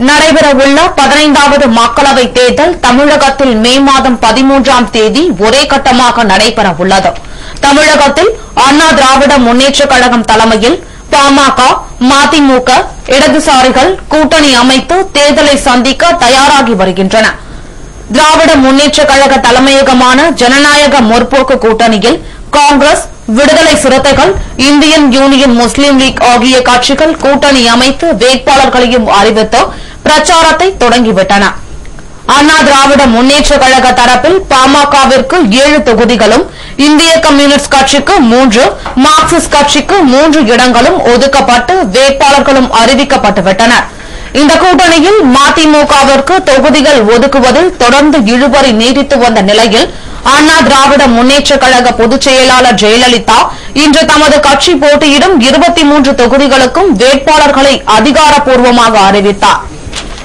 நடைபெறவுள்ள 15வது மக்களவைத் தேர்தல் தமிழகத்தில் மே மாதம் 13ஆம் தேதி ஒரே கட்டமாக நடைபெறவுள்ளது. தமிழகத்தில் அண்ணா திராவிட முன்னேற்றக் கழகம் தலைமையில் பாமக, மதிமுக, இடதுசாரிகள் கூட்டணி அமைத்து தேர்தலை சந்திக்க தயாராகி வருகின்றன. திராவிட முன்னேற்றக் கழக தலைமையகமான ஜனநாயக முற்போக்கு கூட்டணியில் காங்கிரஸ், விடுதலை சிறுத்தைகள், இந்தியன் யூனியன் முஸ்லீம் லீக் ஆகிய கட்சிகள் கூட்டணி அமைத்து வேட்பாளர்களையும் அறிவித்து பிரச்சாரத்தை தொடங்கிவிட்டன. அண்ணா திராவிட முன்னேற்றக் கழக தரப்பில் பாமகவிற்கு 7 தொகுதிகளும், இந்திய கம்யூனிஸ்ட் கட்சிக்கு 3, மார்க்சிஸ்ட் கட்சிக்கு 3 இடங்களும் ஒதுக்கப்பட்டு வேட்பாளர்களும் அறிவிக்கப்பட்டுவிட்டனர். இந்த கூட்டணியில் மதிமுகவிற்கு தொகுதிகள் ஒதுக்குவதில் தொடர்ந்து இழுபறி நீடித்து வந்த நிலையில் அண்ணா திராவிட முன்னேற்றக் கழக பொதுச் செயலாளர் ஜெயலலிதா இன்று தமது கட்சி போட்டியிடும் 23 தொகுதிகளுக்கும் வேட்பாளர்களை அதிகாரப்பூர்வமாக அறிவித்தார்.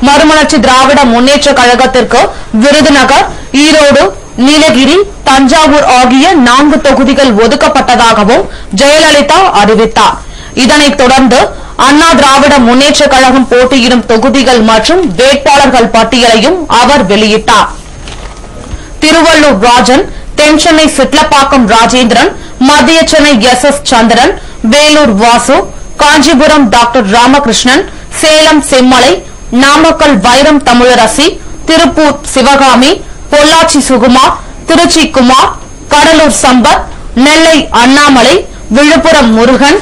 மறுமலர்ச்சி திராவிட முன்னேற்றக் கழகத்திற்கு விருதுநகர், ஈரோடு, நீலகிரி, தஞ்சாவூர் ஆகிய 4 தொகுதிகள் ஒதுக்கப்பட்டதாகவும் ஜெயலலிதா அறிவித்தார். இதனைத் தொடர்ந்து அண்ணா திராவிட முன்னேற்றக் கழகம் போட்டியிடும் தொகுதிகள் மற்றும் வேட்பாளர்கள் பட்டியலையும் அவர் வெளியிட்டார். திருவள்ளூர் ராஜன், தென்சென்னை சிட்லப்பாக்கம் ராஜேந்திரன், மத்திய சென்னை எஸ். சந்திரன், வேலூர் வாசு, காஞ்சிபுரம் டாக்டர் ராமகிருஷ்ணன், சேலம் செம்மலை, நாமக்கல் வைரம் தமிழரசி, திருப்பூர் சிவகாமி, பொள்ளாச்சி சுகுமார், திருச்சி குமார், கடலூர் சம்பத், நெல்லை அண்ணாமலை, விழுப்புரம் முருகன்,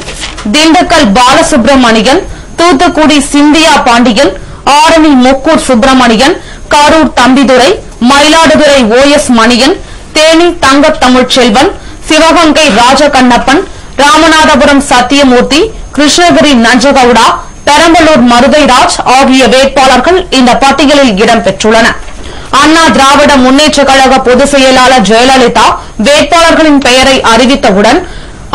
திண்டுக்கல் பாலசுப்ரமணியன், தூத்துக்குடி சிந்தியா பாண்டியன், ஆரணி முக்கூர் சுப்பிரமணியன், கரூர் தம்பிதுரை, மயிலாடுதுறை OS மணியன், தேனி தங்க தமிழ்ச்செல்வன், சிவகங்கை ராஜகண்ணப்பன், ராமநாதபுரம் சத்தியமூர்த்தி, கிருஷ்ணகிரி நஞ்சகவுடா, பெரம்பலூர் மருதைராஜ் ஆகிய வேட்பாளர்கள் இந்த பட்டியலில் இடம்பெற்றுள்ளனர். அண்ணா திராவிட முன்னேற்றக் கழக பொதுச் செயலாளர் ஜெயலலிதா வேட்பாளர்களின் பெயரை அறிவித்தவுடன்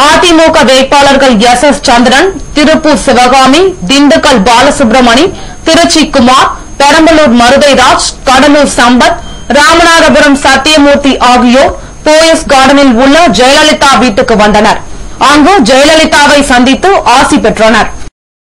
அதிமுக வேட்பாளர்கள் எஸ். சந்திரன், திருப்பூர் சிவகாமி, திண்டுக்கல் பாலசுப்ரமணி, திருச்சி குமார், பெரம்பலூர் மருதைராஜ், கடலூர் சம்பத், ராமநாதபுரம் சத்தியமூர்த்தி ஆகியோர் போயஸ் கார்டனில் உள்ள ஜெயலலிதா வீட்டுக்கு வந்தனர். அங்கு ஜெயலலிதாவை சந்தித்து ஆசி பெற்றனர்.